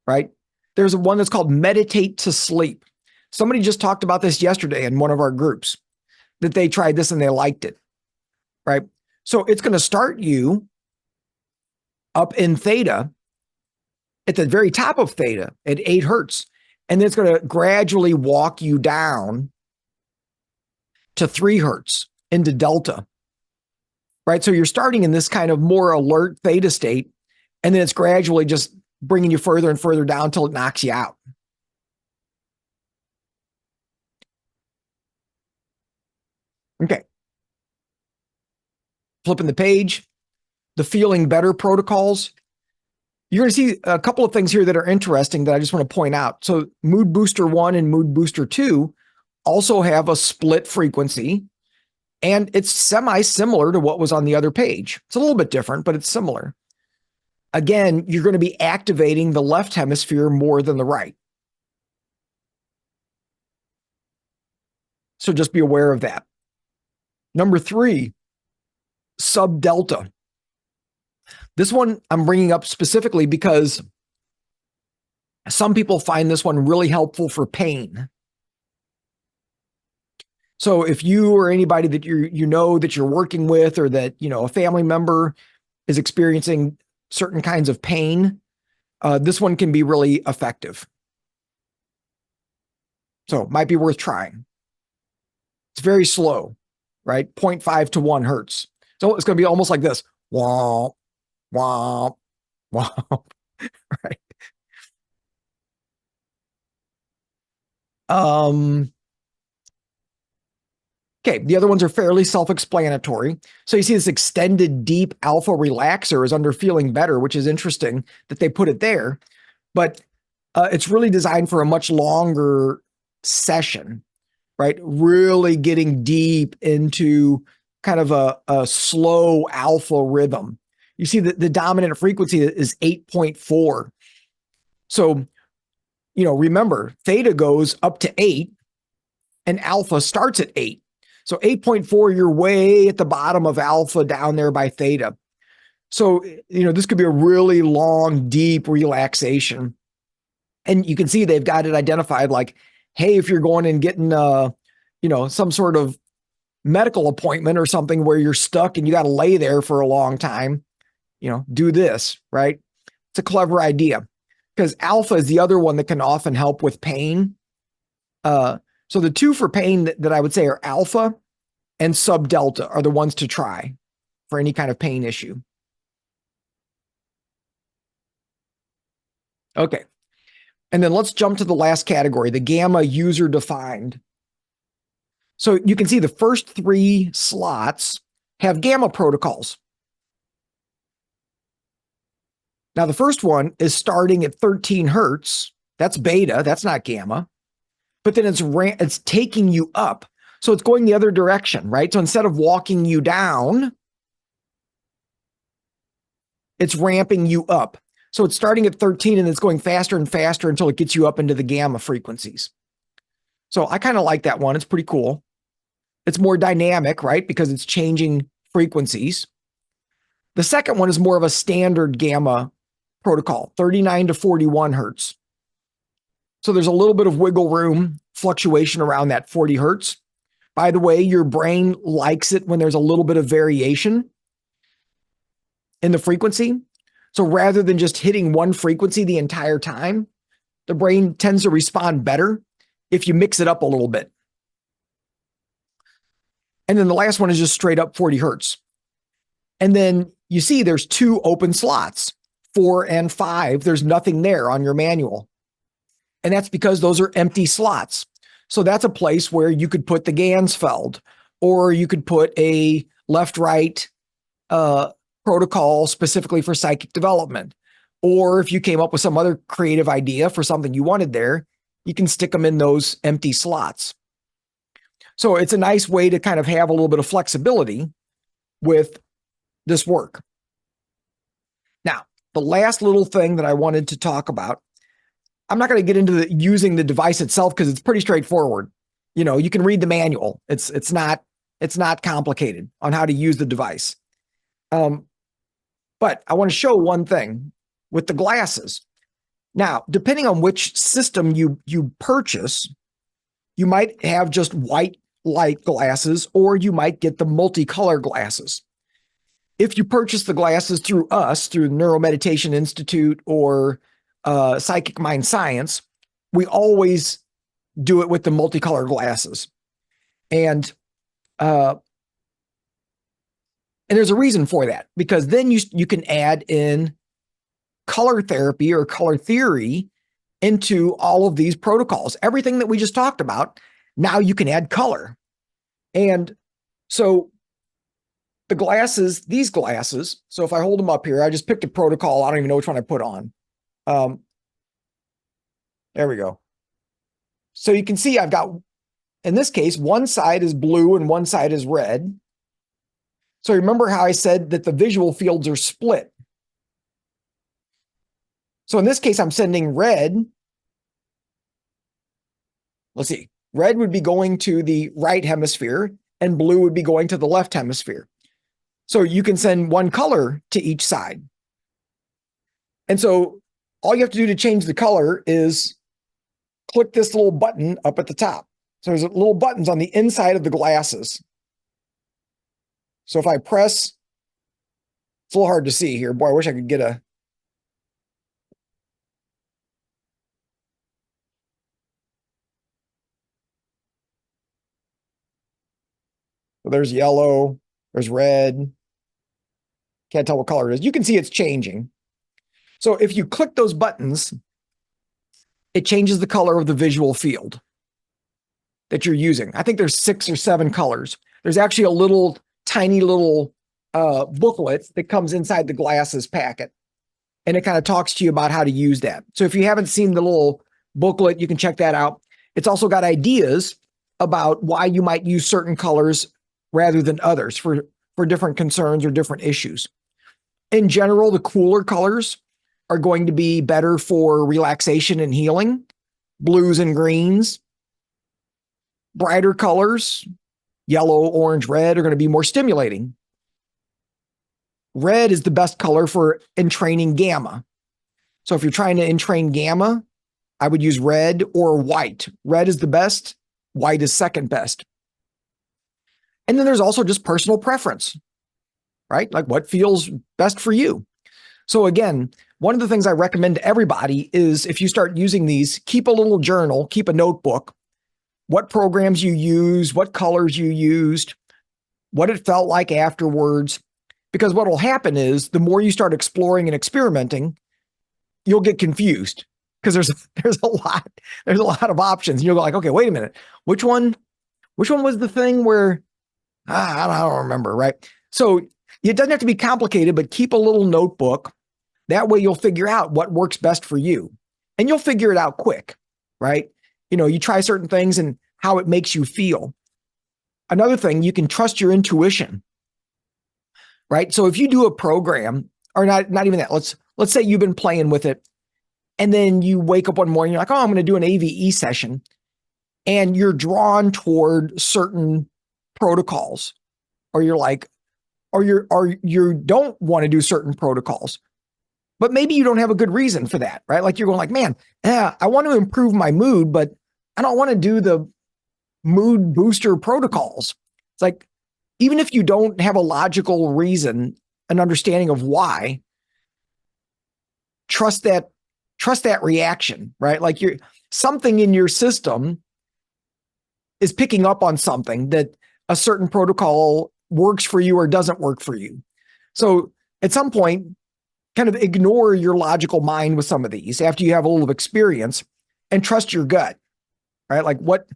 right? There's one that's called Meditate to Sleep. Somebody just talked about this yesterday in one of our groups that they tried this and they liked it, right? So it's going to start you up in theta at the very top of theta at 8 hertz. And then it's going to gradually walk you down to 3 hertz into delta, right? So you're starting in this kind of more alert theta state, and then it's gradually just bringing you further and further down until it knocks you out. Okay. Flipping the page, the feeling better protocols. You're going to see a couple of things here that are interesting that I just want to point out. So Mood Booster 1 and Mood Booster 2 also have a split frequency, and it's semi-similar to what was on the other page. It's a little bit different, but it's similar. Again, you're going to be activating the left hemisphere more than the right. So just be aware of that. Number 3, subdelta. This one I'm bringing up specifically because some people find this one really helpful for pain. So if you or anybody that you know that you're working with or that, a family member is experiencing certain kinds of pain, this one can be really effective. So it might be worth trying. It's very slow, right? 0.5 to 1 hertz. So it's going to be almost like this. Womp, womp, womp, right? Okay, the other ones are fairly self-explanatory. So you see this extended deep alpha relaxer is under feeling better, which is interesting that they put it there. But it's really designed for a much longer session, right? Really getting deep into kind of a slow alpha rhythm. You see that the dominant frequency is 8.4. So, remember, theta goes up to 8 and alpha starts at 8. So 8.4, you're way at the bottom of alpha down there by theta. So, this could be a really long, deep relaxation. And you can see they've got it identified like, hey, if you're going and getting, some sort of medical appointment or something where you're stuck and you got to lay there for a long time, do this, right? It's a clever idea because alpha is the other one that can often help with pain. So the two for pain that I would say are alpha and sub delta are the ones to try for any kind of pain issue. Okay. And then let's jump to the last category, the gamma user defined. So you can see the first three slots have gamma protocols. Now the first one is starting at 13 hertz. That's beta, that's not gamma. But then it's taking you up. So it's going the other direction, right? So instead of walking you down, it's ramping you up. So it's starting at 13 and it's going faster and faster until it gets you up into the gamma frequencies. So I kind of like that one. It's pretty cool. It's more dynamic, right? Because it's changing frequencies. The second one is more of a standard gamma protocol, 39 to 41 hertz. So there's a little bit of wiggle room, fluctuation around that 40 hertz. By the way, your brain likes it when there's a little bit of variation in the frequency. So rather than just hitting one frequency the entire time, the brain tends to respond better if you mix it up a little bit. And then the last one is just straight up 40 hertz. And then you see there's two open slots, 4 and 5. There's nothing there on your manual. And that's because those are empty slots. So that's a place where you could put the Gansfeld, or you could put a left-right protocol specifically for psychic development. Or if you came up with some other creative idea for something you wanted there, you can stick them in those empty slots. So it's a nice way to kind of have a little bit of flexibility with this work. Now, the last little thing that I wanted to talk about, I'm not going to get into using the device itself because it's pretty straightforward. You know, you can read the manual. It's not complicated on how to use the device. But I want to show one thing with the glasses. Now, depending on which system you purchase, you might have just white light glasses, or you might get the multicolor glasses. If you purchase the glasses through us, through Neuromeditation Institute or Psychic Mind Science, we always do it with the multicolor glasses. And there's a reason for that, because then you can add in color therapy or color theory into all of these protocols. Everything that we just talked about, now you can add color. And so the glasses, these glasses, so if I hold them up here, I just picked a protocol. I don't even know which one I put on. There we go. So you can see I've got, in this case, one side is blue and one side is red. So remember how I said that the visual fields are split. So in this case, I'm sending red. Let's see. Red would be going to the right hemisphere and blue would be going to the left hemisphere. So you can send one color to each side. And so all you have to do to change the color is click this little button up at the top. So there's little buttons on the inside of the glasses. So if I press, it's a little hard to see here. Boy, I wish I could get a. So there's yellow, there's red. Can't tell what color it is. You can see it's changing. So if you click those buttons, it changes the color of the visual field that you're using. I think there's 6 or 7 colors. There's actually a little tiny little booklet that comes inside the glasses packet. And it kind of talks to you about how to use that. So if you haven't seen the little booklet, you can check that out. It's also got ideas about why you might use certain colors rather than others for different concerns or different issues. In general, the cooler colors are going to be better for relaxation and healing. Blues and greens. Brighter colors, yellow, orange, red, are going to be more stimulating. Red is the best color for entraining gamma. So if you're trying to entrain gamma, I would use red or white. Red is the best. White is second best. And then there's also just personal preference, right? Like what feels best for you. So again, one of the things I recommend to everybody is if you start using these, keep a little journal, keep a notebook, what programs you use, what colors you used, what it felt like afterwards. Because what will happen is the more you start exploring and experimenting, you'll get confused because there's a lot of options. And you'll go like, okay, wait a minute, which one was the thing where I don't remember, right? So it doesn't have to be complicated, but keep a little notebook. That way you'll figure out what works best for you, and you'll figure it out quick, right? You try certain things and how it makes you feel. Another thing, you can trust your intuition, right? So if you do a program, or not even that, let's say you've been playing with it, and then you wake up one morning, you're like, oh, I'm going to do an AVE session, and you're drawn toward certain protocols, or you're like, or you don't want to do certain protocols, but maybe you don't have a good reason for that, right? Like you're going like, man, I want to improve my mood, but I don't want to do the mood booster protocols. It's like, even if you don't have a logical reason, an understanding of why, trust that reaction, right? Like something in your system is picking up on something that a certain protocol works for you or doesn't work for you. So at some point, kind of ignore your logical mind with some of these after you have a little experience and trust your gut, right? Like what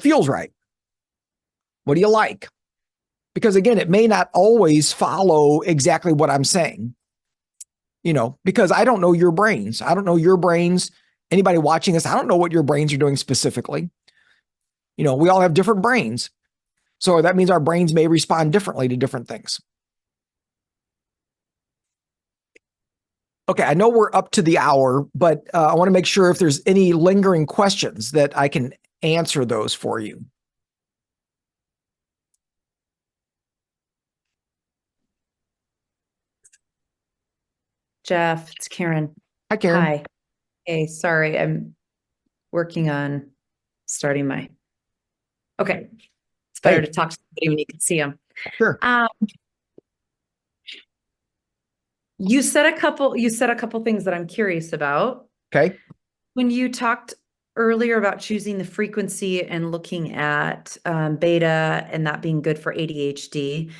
feels right? What do you like? Because again, it may not always follow exactly what I'm saying, because I don't know your brains. I don't know your brains. Anybody watching this, I don't know what your brains are doing specifically. We all have different brains. So that means our brains may respond differently to different things. Okay, I know we're up to the hour, but I want to make sure if there's any lingering questions that I can answer those for you. Jeff, it's Karen. Hi, Karen. Hi. Hey, sorry, I'm working on starting my. Okay, it's better to talk to somebody when you can see them. Sure. You said a couple things that I'm curious about. Okay. When you talked earlier about choosing the frequency and looking at beta and that being good for ADHD,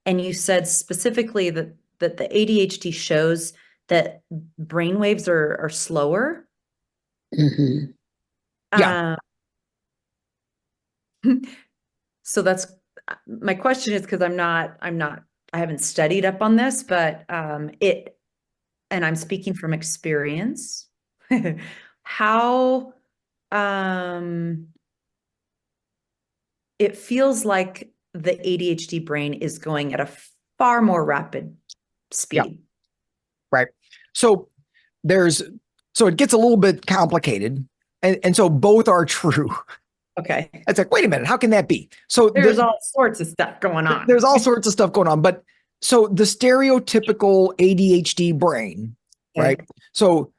and you said specifically that the ADHD shows that brain waves are slower. Mm-hmm. Yeah. So that's my question is because I haven't studied up on this, but and I'm speaking from experience, how it feels like the ADHD brain is going at a far more rapid speed. Yeah. Right. So it gets a little bit complicated. And so both are true. Okay. It's like, wait a minute, how can that be? So there's all sorts of stuff going on. There's all sorts of stuff going on. But so the stereotypical ADHD brain, Okay. right? So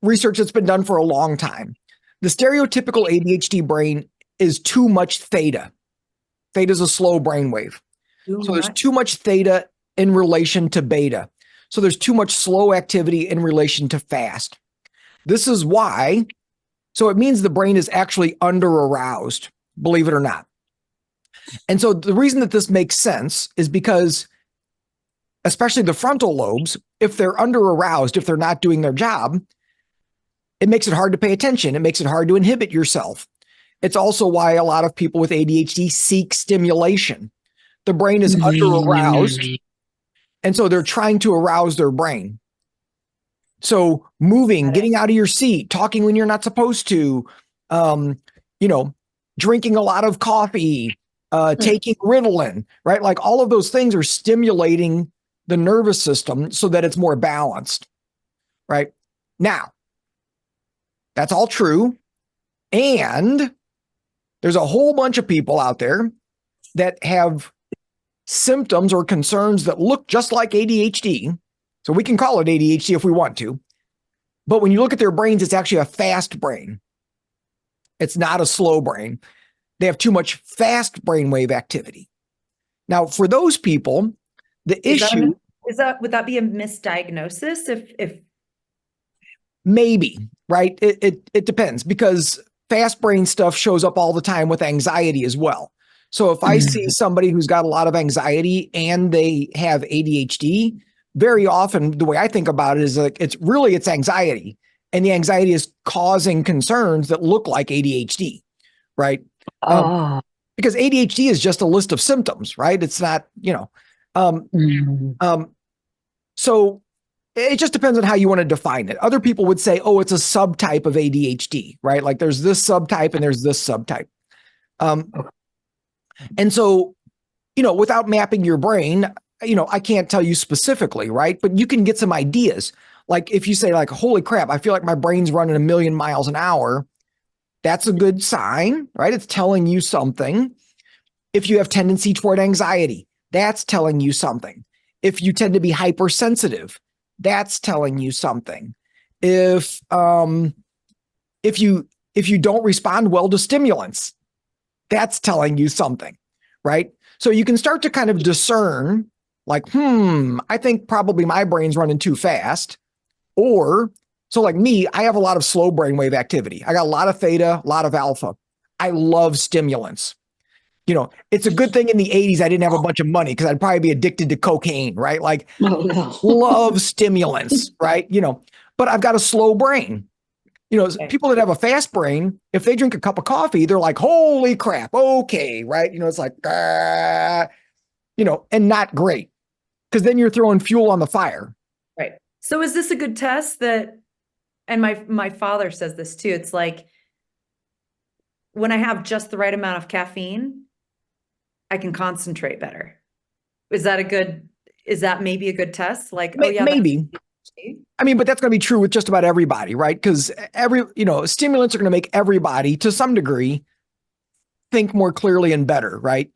research that's been done for a long time. The stereotypical ADHD brain is too much theta. Theta is a slow brainwave. So there's too much theta in relation to beta. So there's too much slow activity in relation to fast. This is why, so it means the brain is actually under aroused, believe it or not. And so the reason that this makes sense is because, especially the frontal lobes, if they're under aroused, if they're not doing their job, it makes it hard to pay attention. It makes it hard to inhibit yourself. It's also why a lot of people with ADHD seek stimulation. The brain is under aroused, and so they're trying to arouse their brain. So moving, getting out of your seat, talking when you're not supposed to, drinking a lot of coffee, taking Ritalin, right? Like all of those things are stimulating the nervous system so that it's more balanced, right? Now, that's all true. And there's a whole bunch of people out there that have symptoms or concerns that look just like ADHD. So we can call it ADHD if we want to. But when you look at their brains, it's actually a fast brain. It's not a slow brain. They have too much fast brainwave activity. Now, for those people, the issue would that be a misdiagnosis if Maybe, right? It depends, because fast brain stuff shows up all the time with anxiety as well. So if I see somebody who's got a lot of anxiety and they have ADHD, very often the way I think about it is like it's anxiety, and the anxiety is causing concerns that look like ADHD, right? Um, Oh. because ADHD is just a list of symptoms, right? It's not, um, Mm. um, so it just depends on how you want to define it. Other people would say, oh, it's a subtype of ADHD, right? Like there's this subtype and there's this subtype. Um, Okay. and so, without mapping your brain, I can't tell you specifically, right? But you can get some ideas. Like if you say like, holy crap, I feel like my brain's running a million miles an hour. That's a good sign, right? It's telling you something. If you have tendency toward anxiety, that's telling you something. If you tend to be hypersensitive, that's telling you something. If you don't respond well to stimulants, that's telling you something, right? So you can start to kind of discern, like, I think probably my brain's running too fast. Or, so like me, I have a lot of slow brainwave activity. I got a lot of theta, a lot of alpha. I love stimulants. It's a good thing in the 80s I didn't have a bunch of money, because I'd probably be addicted to cocaine, right? Like, Oh no. love stimulants, right? But I've got a slow brain. okay. People that have a fast brain, if they drink a cup of coffee, they're like, holy crap, okay, right? It's like, and not great, because then you're throwing fuel on the fire. Right. So is this a good test that, and my father says this too, it's like when I have just the right amount of caffeine, I can concentrate better. Is that maybe a good test? Like, oh yeah, that's Maybe. I mean, but that's going to be true with just about everybody, right? Because stimulants are going to make everybody to some degree think more clearly and better, right?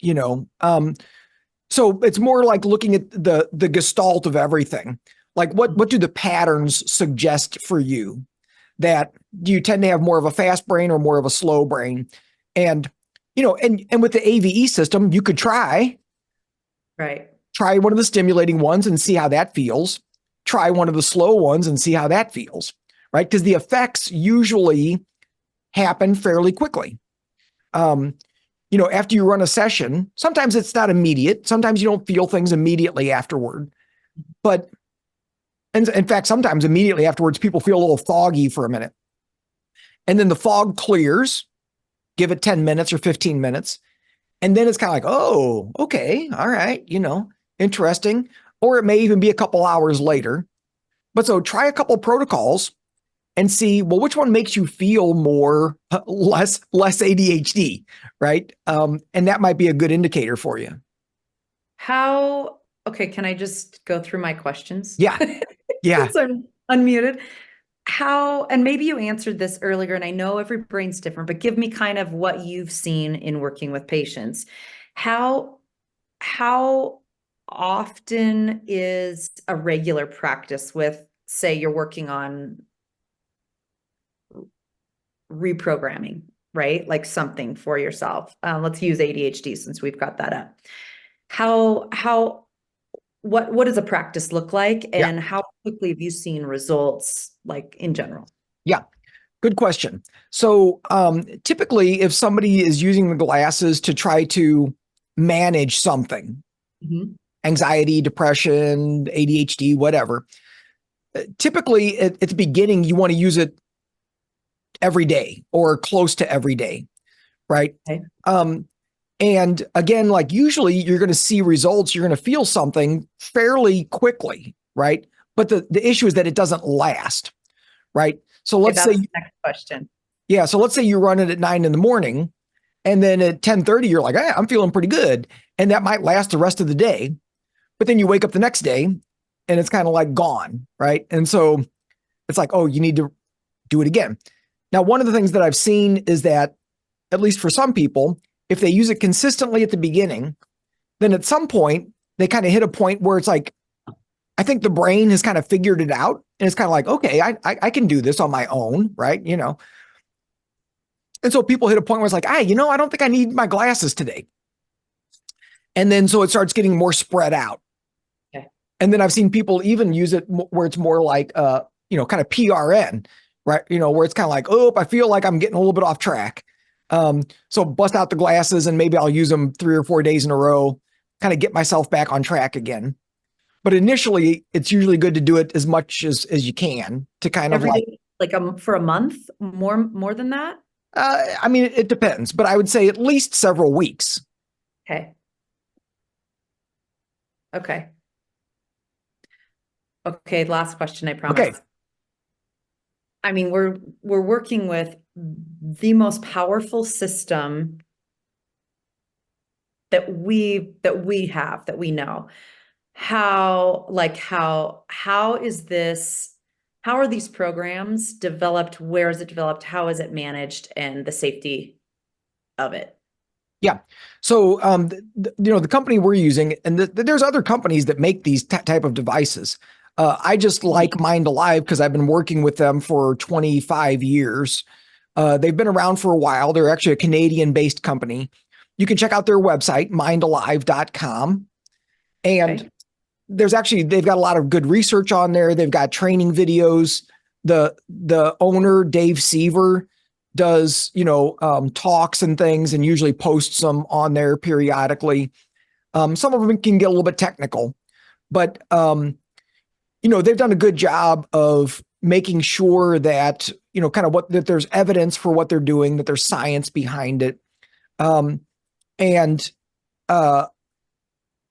So it's more like looking at the gestalt of everything. Like what do the patterns suggest for you? That do you tend to have more of a fast brain or more of a slow brain? And and with the AVE system, you could right. try one of the stimulating ones and see how that feels. Try one of the slow ones and see how that feels, right? Because the effects usually happen fairly quickly. After you run a session, sometimes it's not immediate. Sometimes you don't feel things immediately afterward. But in fact, sometimes immediately afterwards, people feel a little foggy for a minute. And then the fog clears, give it 10 minutes or 15 minutes. And then it's kind of like, oh, okay, all right, interesting. Or it may even be a couple hours later. But so try a couple protocols and see, well, which one makes you feel more less ADHD, right? And that might be a good indicator for you. Okay, can I just go through my questions? Yeah, yeah, Since I'm unmuted. And maybe you answered this earlier, and I know every brain's different, but give me kind of what you've seen in working with patients. How how often is a regular practice with, say, you're working on reprogramming, right? Like something for yourself. Let's use ADHD since we've got that up. How what does a practice look like, yeah, and how quickly have you seen results, like in general? yeah. Good question. So typically, if somebody is using the glasses to try to manage something, Mhm. anxiety, depression, ADHD, whatever, typically at the beginning, you want to use it every day or close to every day, right? Okay. And again, like usually you're going to see results, you're going to feel something fairly quickly, right? But the issue is that it doesn't last, right? So Okay, let's say, that's the next question. yeah, so let's say you run it at 9 in the morning, and then at 10:30, you're like, hey, I'm feeling pretty good. And that might last the rest of the day. But then you wake up the next day and it's kind of like gone, right? And so it's like, oh, you need to do it again. Now, one of the things that I've seen is that, at least for some people, if they use it consistently at the beginning, then at some point they kind of hit a point where it's like, I think the brain has kind of figured it out. And it's kind of like, okay, I can do this on my own, right? And so people hit a point where it's like, I don't think I need my glasses today. And then so it starts getting more spread out. Okay. And then I've seen people even use it where it's more like, kind of PRN, right? Where it's kind of like, oh, I feel like I'm getting a little bit off track. So bust out the glasses and maybe I'll use them 3 or 4 days in a row, kind of get myself back on track again. But initially, it's usually good to do it as much as you can to kind of Every like, day, like for a month, more than that? I mean, it depends, but I would say at least several weeks. Okay. Okay. Okay, last question, I promise. Okay. I mean, we're working with the most powerful system that we have, that we know. How is this, how are these programs developed? Where is it developed? How is it managed, and the safety of it? Yeah. So, the company we're using, and there's other companies that make these type of devices. I just like Mind Alive because I've been working with them for 25 years. They've been around for a while. They're actually a Canadian-based company. You can check out their website, mindalive.com. And Okay. they've got a lot of good research on there. They've got training videos. The owner, Dave Seaver, does, talks and things and usually posts them on there periodically. Some of them can get a little bit technical, but, they've done a good job of making sure that, kind of that there's evidence for what they're doing, that there's science behind it. And, the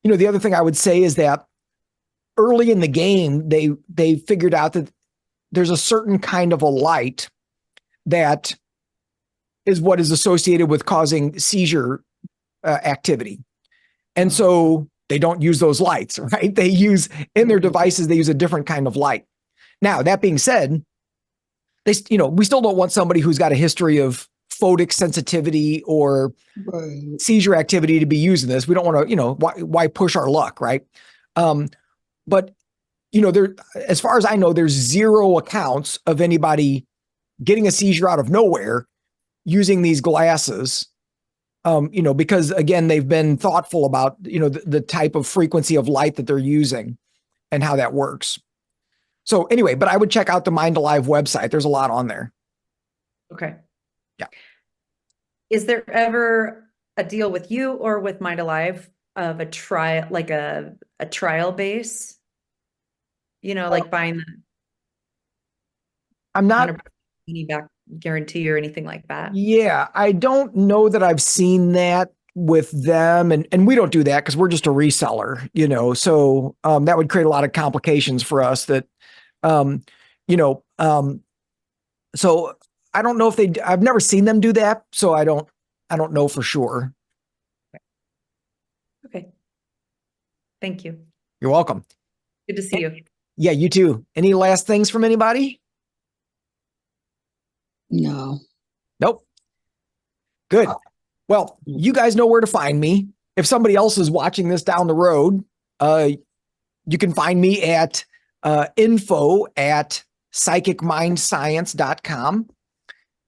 other thing I would say is that early in the game, they figured out that there's a certain kind of a light that is what is associated with causing seizure activity. And so they don't use those lights, right? They use in their devices, they use a different kind of light. Now, that being said, we still don't want somebody who's got a history of photic sensitivity or seizure activity to be using this. We don't want to, why push our luck, right? But there, as far as I know, there's zero accounts of anybody getting a seizure out of nowhere using these glasses. Because again, they've been thoughtful about, the type of frequency of light that they're using and how that works. So anyway, but I would check out the Mind Alive website. There's a lot on there. Okay. Yeah. Is there ever a deal with you or with Mind Alive of a trial, like a trial base? Like buying the I'm not, 100% money back guarantee or anything like that? yeah, I don't know that I've seen that with them. And we don't do that because we're just a reseller, so that would create a lot of complications for us that, um, you know, um, so I don't know if I've never seen them do that. So I don't know for sure. Okay. Thank you. You're welcome. Good to see you. Yeah, you too. Any last things from anybody? No. Nope. Good. Well, you guys know where to find me. If somebody else is watching this down the road, you can find me at info@psychicmindscience.com.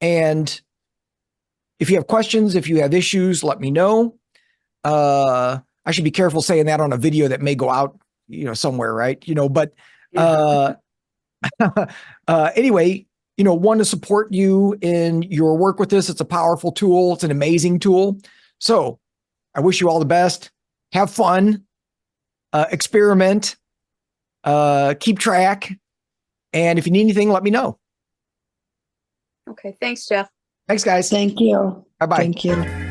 And if you have questions, if you have issues, let me know. I should be careful saying that on a video that may go out, somewhere, right? But anyway, want to support you in your work with this. It's a powerful tool. It's an amazing tool. So I wish you all the best. Have fun, experiment, keep track. And if you need anything, let me know. Okay, thanks, Jeff. Thanks, guys. Thank you. Bye-bye. Thank you.